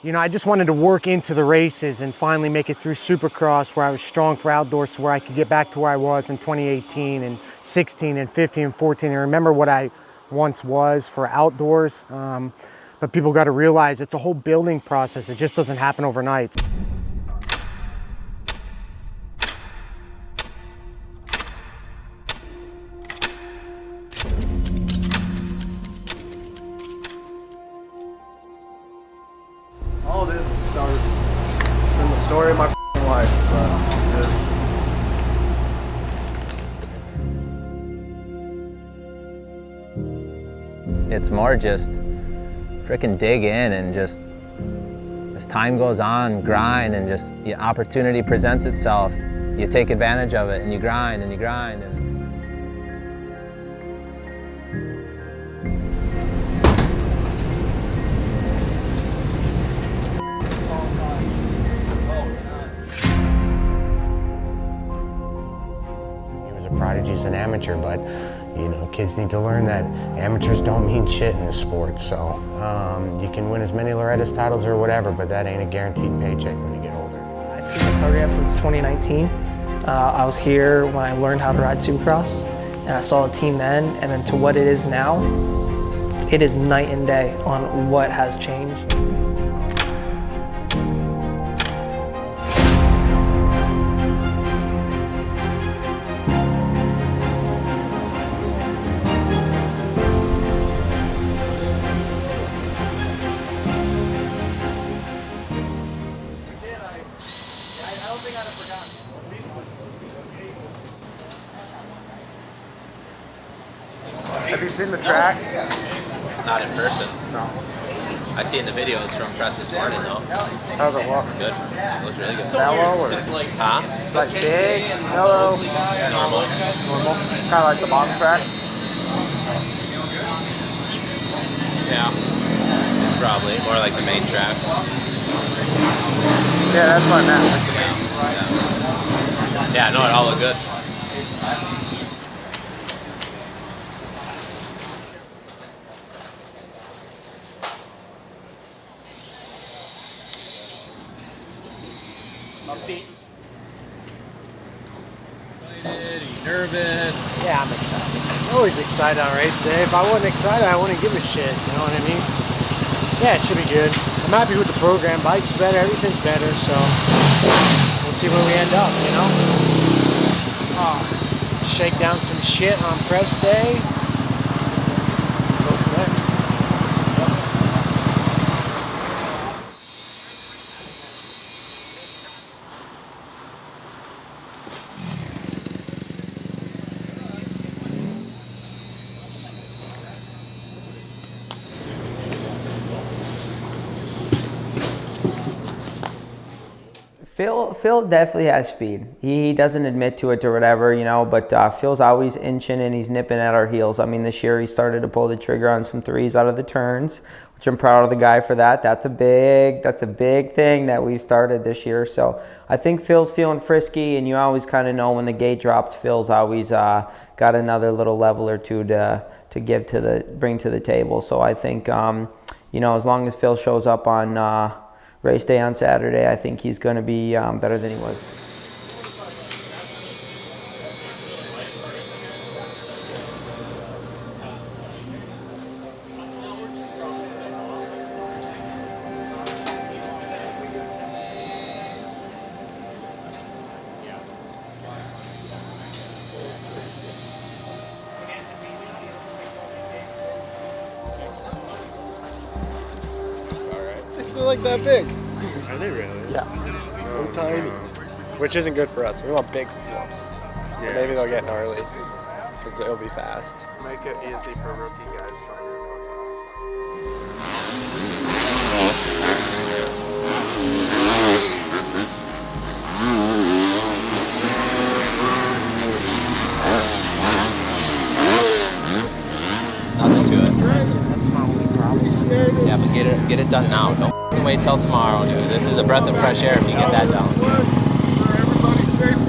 You know, I just wanted to work into the races and finally make it through Supercross where I was strong for outdoors so where I could get back to where I was in 2018 and 16 and 15 and 14 and remember what I once was for outdoors. But people got to realize it's a whole building process. It just doesn't happen overnight. All it is starts. It's been the story of my life, but it's more just freaking dig in and just as time goes on, grind and just your opportunity presents itself. You take advantage of it and you grind and you grind. He was a prodigy as an amateur, but you know, kids need to learn that amateurs don't mean shit in this sport. So you can win as many Loretta's titles or whatever, but that ain't a guaranteed paycheck when you get older. I've seen the program since 2019. I was here when I learned how to ride Supercross, and I saw the team then, and then to what it is now, it is night and day on what has changed. have you seen the track? Not in person. No. I see in the videos from press this morning though. How's it look? Good. It looks really good. Mellow or Huh? like big, mellow, Normal. normal? Kind of like the box track. Yeah. Probably. More like the main track. Yeah, that's what I meant. Like the main. Yeah, no, it all looked good. Updates. Excited? Are you nervous? Yeah, I'm excited. I'm always excited on race day. If I wasn't excited, I wouldn't give a shit. You know what I mean? Yeah, it should be good. I'm happy with the program. Bike's better, everything's better, so we'll see where we end up, you know? Shake down some shit on press day. Go from there. Phil definitely has speed. He doesn't admit to it or whatever, you know, but Phil's always inching and he's nipping at our heels. I mean, this year he started to pull the trigger on some threes out of the turns, which I'm proud of the guy for that. That's a big thing that we've started this year. So I think Phil's feeling frisky, and you always kind of know when the gate drops, Phil's always got another little level or two to bring to the table. So I think, you know, as long as Phil shows up on race day on Saturday, I think he's going to be better than he was. They're like that big. Are they really? Yeah. They're tiny. Which isn't good for us. We want big whoops. Yeah. Maybe they'll get gnarly because it'll be fast. Make it easy for rookie guys trying to Nothing to it. That's my only problem. Yeah, but get it done now. Don't f***ing wait till tomorrow, dude. This is a breath of fresh air if you get that done. Everybody's safety.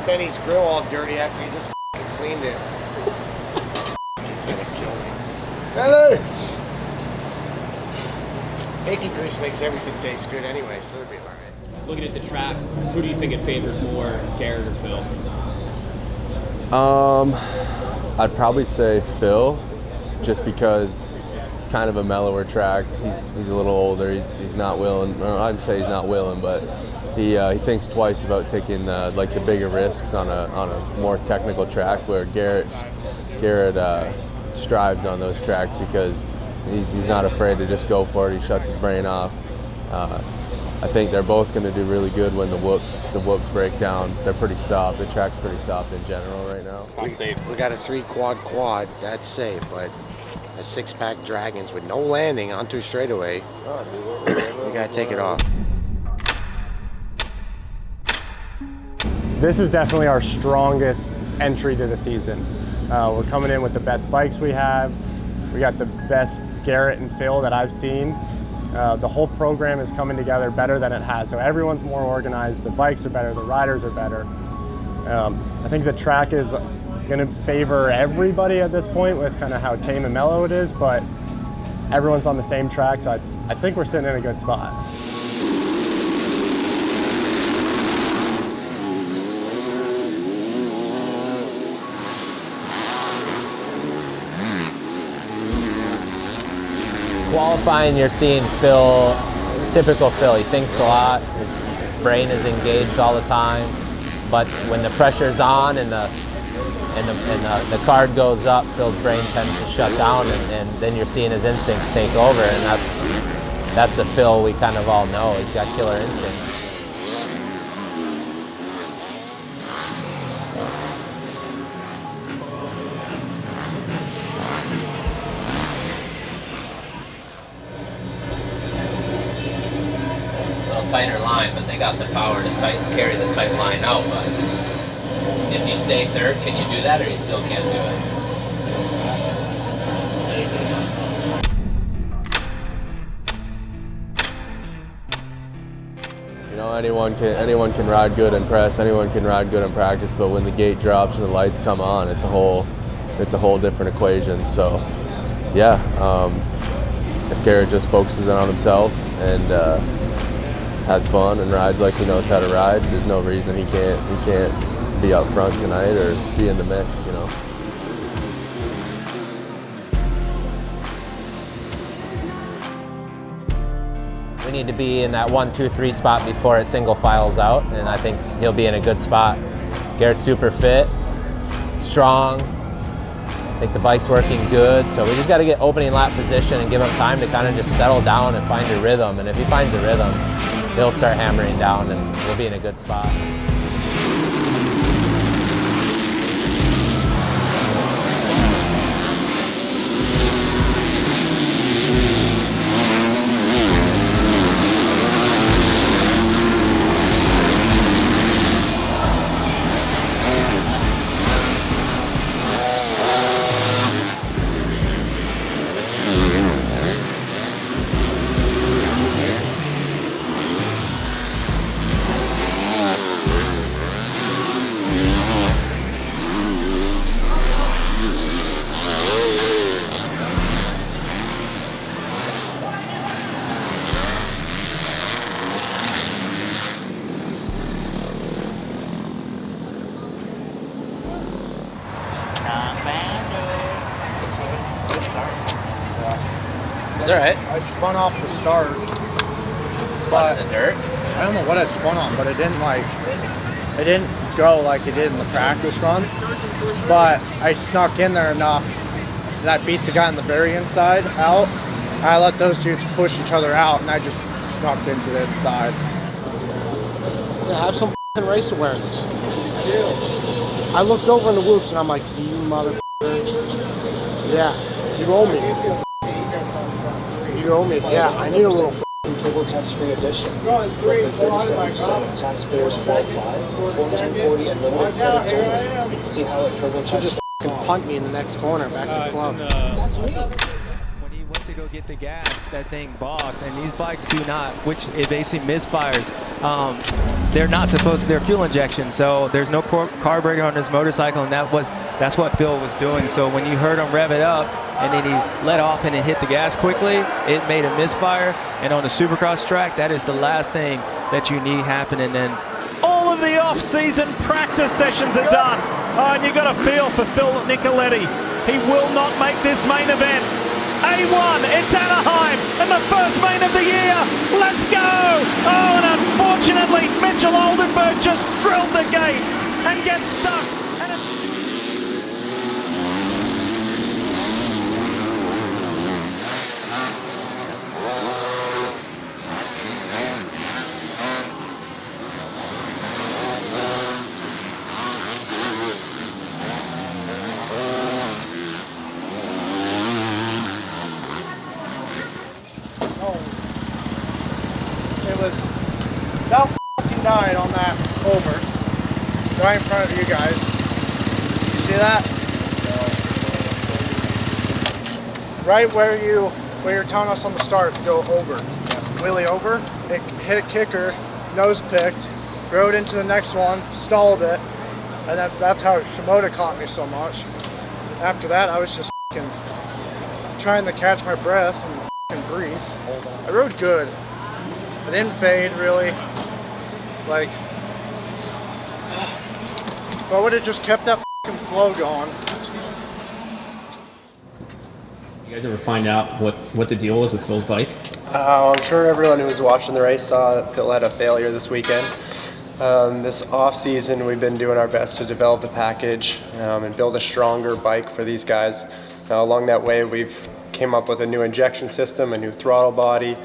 Benny's grill all dirty after he just cleaned it. It's gonna kill me. Benny! Bacon grease makes everything taste good anyway, so it'll be alright. Looking at the track, who do you think it favors more, Garrett or Phil? I'd probably say Phil, just because it's kind of a mellower track. He's a little older. He's not willing. I'd say he's not willing, but he thinks twice about taking like the bigger risks on a more technical track. Where Garrett strives on those tracks because he's not afraid to just go for it. He shuts his brain off. I think they're both going to do really good when the whoops break down. They're pretty soft. The track's pretty soft in general right now. It's not safe. We got a 3-quad, that's safe, but a 6-pack Dragons with no landing onto straightaway, you gotta take it off. This is definitely our strongest entry to the season. We're coming in with the best bikes we have. We got the best Garrett and Phil that I've seen. The whole program is coming together better than it has. So everyone's more organized, the bikes are better, the riders are better. I think the track is gonna favor everybody at this point with kind of how tame and mellow it is, but everyone's on the same track, so I think we're sitting in a good spot. Qualifying, you're seeing Phil, typical Phil. He thinks a lot. His brain is engaged all the time. But when the pressure's on and the card goes up, Phil's brain tends to shut down, and then you're seeing his instincts take over, and that's the Phil we kind of all know. He's got killer instincts. Tighter line, but they got the power to carry the tight line out. But if you stay third, can you do that, or you still can't do You know, anyone can ride good in press, anyone can ride good in practice, but when the gate drops and the lights come on, it's a whole different equation. So, yeah, if Garrett just focuses on himself and has fun and rides like he knows how to ride, there's no reason he can't be up front tonight or be in the mix, you know. We need to be in that 1, 2, 3 spot before it single files out, and I think he'll be in a good spot. Garrett's super fit, strong. I think the bike's working good, so we just got to get opening lap position and give him time to kind of just settle down and find a rhythm. And if he finds a rhythm, he'll start hammering down and we'll be in a good spot. It's all right. I spun off the start. Spots in the dirt. I don't know what I spun on, but it didn't go like it did in the practice run. But I snuck in there enough that I beat the guy on the very inside out. I let those dudes push each other out, and I just snuck into the inside. Yeah, have some race awareness. I looked over in the whoops, and I'm like, you motherfucker. Yeah, you owe me. You owe me. Yeah, I need a little Turbo tax-free edition. 37% of taxpayers qualify. 1440 and limited credits only. See how a turbo should just punt me in the next corner back to the club. That's me. When he went to go get the gas, that thing balked, and these bikes do not, which it basically misfires. They're not supposed to, they're fuel injection, so there's no carburetor on this motorcycle, and that's what Phil was doing. So when you heard him rev it up, and then he let off and it hit the gas quickly, it made a misfire, and on the Supercross track, that is the last thing that you need happening then. All of the off-season practice sessions are done. Oh, and you got a feel for Phil Nicoletti. He will not make this main event. A1, it's Anaheim, and the first main of the year. Let's go! Oh, and unfortunately, Mitchell Oldenburg just drilled the gate and gets stuck. And it's about fucking died on that over, right in front of you guys. You see that? Right where you're telling us on the start to go over. Wheelie over, it hit a kicker, nose picked, rode into the next one, stalled it, and that's how Shimoda caught me so much. After that, I was just fucking trying to catch my breath and fucking breathe. I rode good. I didn't fade really. Like, if I would have just kept that fucking flow going. You guys ever find out what the deal was with Phil's bike? I'm sure everyone who was watching the race saw that Phil had a failure this weekend. This off season, we've been doing our best to develop the package and build a stronger bike for these guys. Along that way, we've came up with a new injection system, a new throttle body.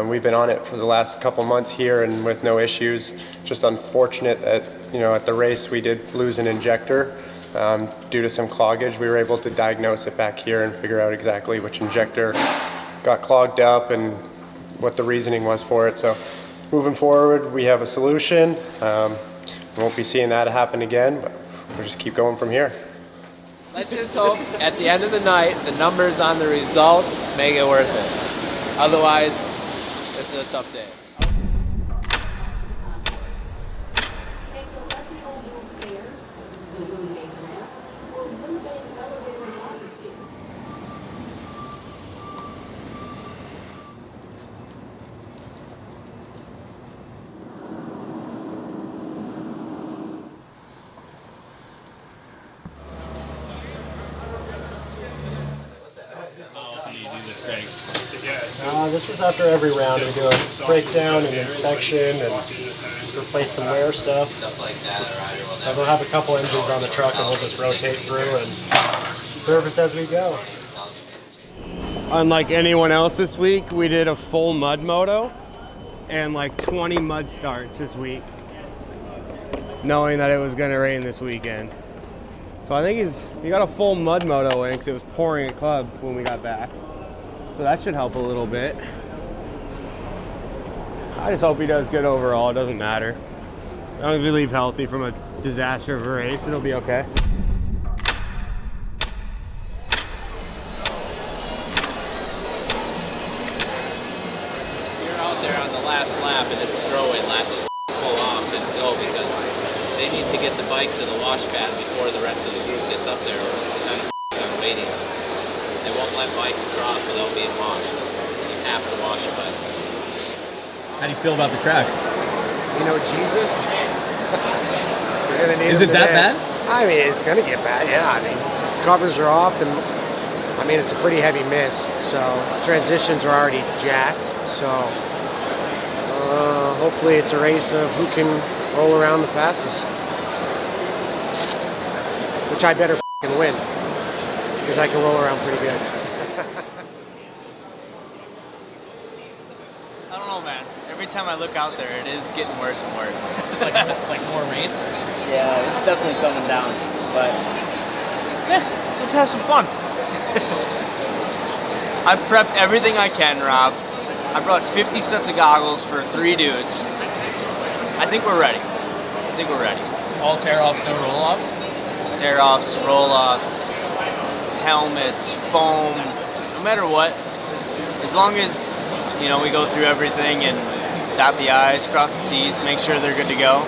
We've been on it for the last couple months here and with no issues. Just unfortunate that, at the race we did lose an injector due to some cloggage. We were able to diagnose it back here and figure out exactly which injector got clogged up and what the reasoning was for it. So moving forward, we have a solution. We won't be seeing that happen again, but we'll just keep going from here. Let's just hope at the end of the night, the numbers on the results make it worth it. Otherwise, it's a tough day. This is after every round. We do a breakdown and inspection and replace some wear stuff. And we'll have a couple engines on the truck and we'll just rotate through and service as we go. Unlike anyone else this week, we did a full mud moto and like 20 mud starts this week, knowing that it was going to rain this weekend. So I think he got a full mud moto in because it was pouring at club when we got back. So that should help a little bit. I just hope he does good overall. It doesn't matter. As long as we leave healthy from a disaster of a race, it'll be okay. You're out there on the last lap and it's a throwaway lap. Just pull off and go because they need to get the bike to the wash pad before the rest of the group gets up there. We're kind of on waiting. They won't let bikes cross without being washed. You have to wash a bike. How do you feel about the track? Jesus. We're gonna need Is it that bad? I mean, it's gonna get bad. Yeah. I mean, covers are off. It's a pretty heavy miss. So transitions are already jacked. So hopefully it's a race of who can roll around the fastest, which I better f***ing win. Because I can roll around pretty good. I don't know, man. Every time I look out there, it is getting worse and worse. like more rain? Yeah, it's definitely coming down. But yeah, let's have some fun. I've prepped everything I can, Rob. I brought 50 sets of goggles for 3 dudes. I think we're ready. All tear-offs, no roll-offs? Tear-offs, roll-offs, helmets, foam, no matter what, long as, you know, we go through everything and dot the I's, cross the T's, make sure they're good to go.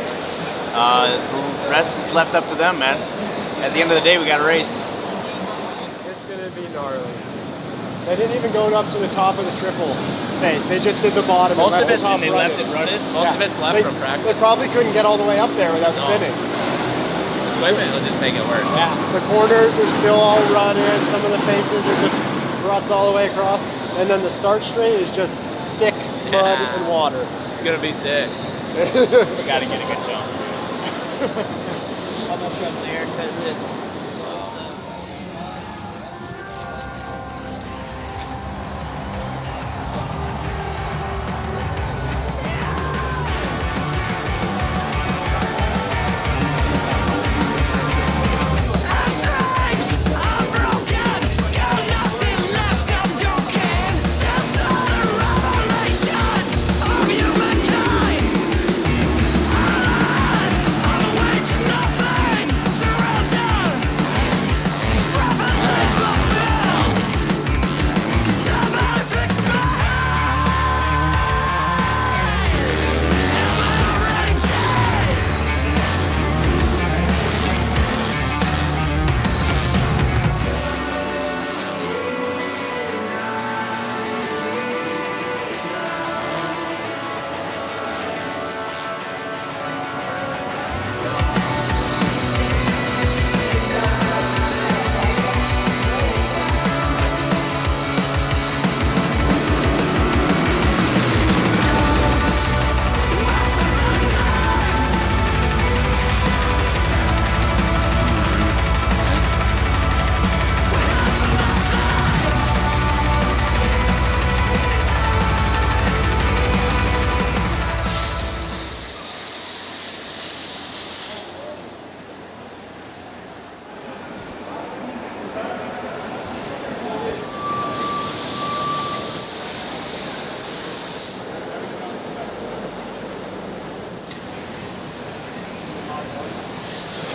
The rest is left up to them, man. At the end of the day, we got a race. It's gonna be gnarly. They didn't even go up to the top of the triple face. They just did the bottom. Most of the it's top they left it rutted. Most of it's left from practice. They probably couldn't get all the way up there without spinning. Equipment will just make it worse. Yeah. The corners are still all rutted. Some of the faces are just ruts all the way across. And then the start straight is just thick mud and water. It's gonna be sick. We gotta get a good jump. Almost from there because it's.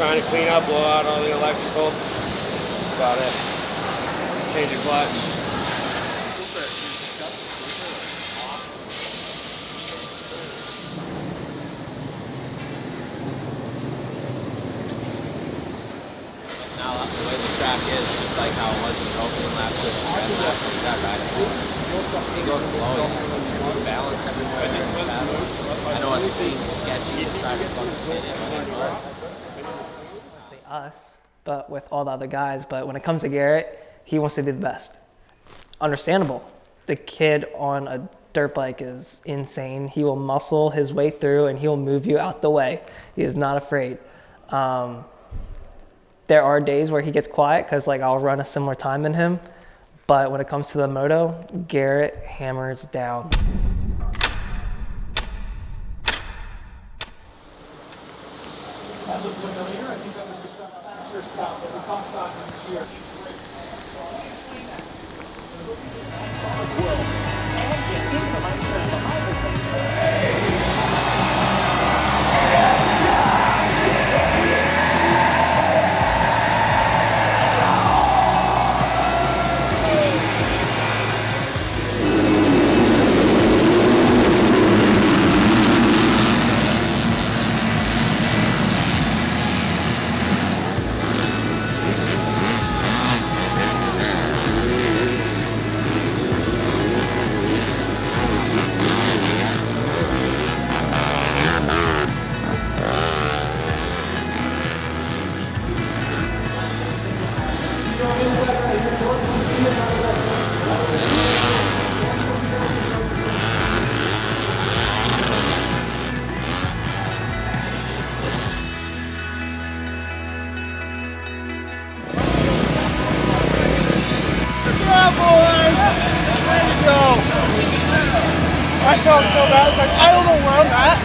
Trying to clean up, blow out all the electrical. That's about it. Change your clutch. Now the way the track is, just like how it was in the opening lap with the rest of that ride. He goes slow, he's balanced everywhere. I know it seems sketchy to try to fucking hit it, but us, but with all the other guys. But when it comes to Garrett, he wants to be the best. Understandable. The kid on a dirt bike is insane. He will muscle his way through and he'll move you out the way. He is not afraid. There are days where he gets quiet because like I'll run a similar time than him. But when it comes to the moto, Garrett hammers down. I felt so bad. I was like, I don't know where I'm at.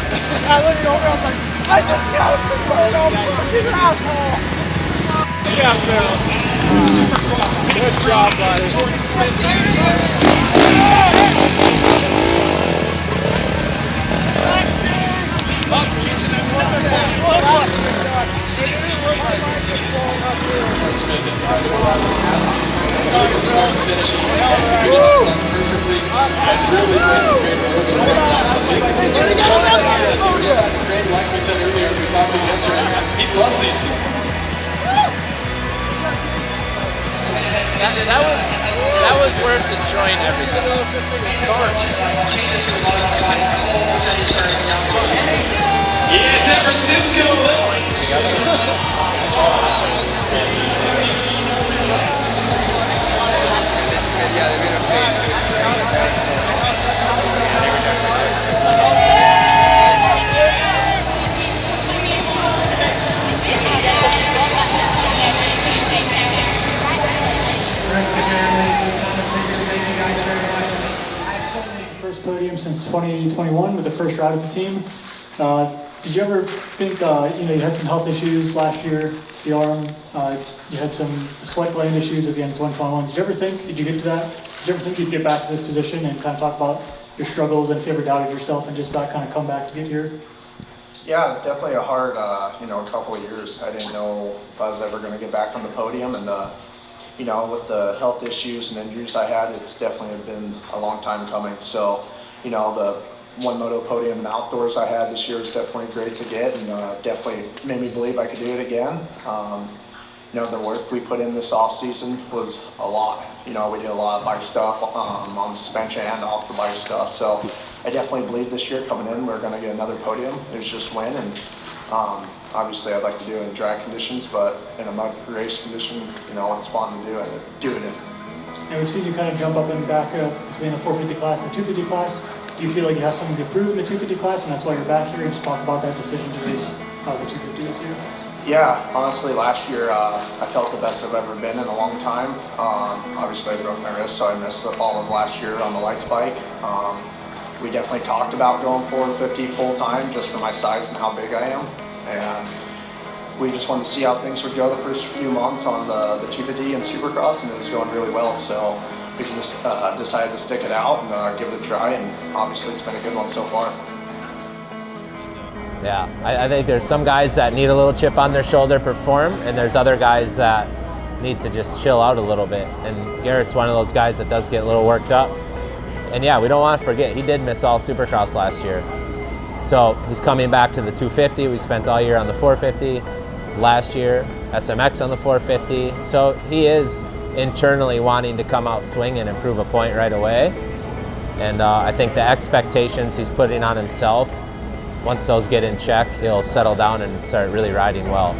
I looked over. I was like, I just got a photo, fucking asshole. Yeah, Phil. Good job, buddy. and really made some great runs over the last couple of years. Like we said earlier, we talked to him yesterday, he loves these people. That was worth destroying everything. Yeah, San Francisco. First podium since 2021 with the first ride of the team. Did you ever think, you had some health issues last year, the arm, you had the sweat gland issues at the end of 2021. Did you ever think, did you get to that? Did you ever think you'd get back to this position and kind of talk about your struggles and if you ever doubted yourself and just that kind of come back to get here? Yeah, it's definitely a hard, couple of years. I didn't know if I was ever going to get back on the podium, and with the health issues and injuries I had, it's definitely been a long time coming. So, the one moto podium in outdoors I had this year is definitely great to get, and definitely made me believe I could do it again. The work we put in this off season was a lot. We did a lot of bike stuff on the suspension and off the bike stuff. So I definitely believe this year coming in we're going to get another podium. There's just win, and obviously I'd like to do it in dry conditions, but in a mud race condition, it's fun to do it in. And we've seen you kind of jump up and back up between the 450 class and the 250 class. Do you feel like you have something to prove in the 250 class, and that's why you're back here? And just talk about that decision to race the 250 this year. Yeah, honestly, last year I felt the best I've ever been in a long time. Obviously, I broke my wrist, so I missed all of last year on the lights bike. We definitely talked about going 450 full time just for my size and how big I am. And we just wanted to see how things would go the first few months on the 250 and Supercross, and it was going really well. So we just decided to stick it out and give it a try, and obviously it's been a good one so far. Yeah, I think there's some guys that need a little chip on their shoulder to perform, and there's other guys that need to just chill out a little bit. And Garrett's one of those guys that does get a little worked up. And yeah, we don't want to forget, he did miss all Supercross last year. So he's coming back to the 250. We spent all year on the 450. Last year, SMX on the 450. So he is internally wanting to come out swinging and prove a point right away. And I think the expectations he's putting on himself, once those get in check, he'll settle down and start really riding well.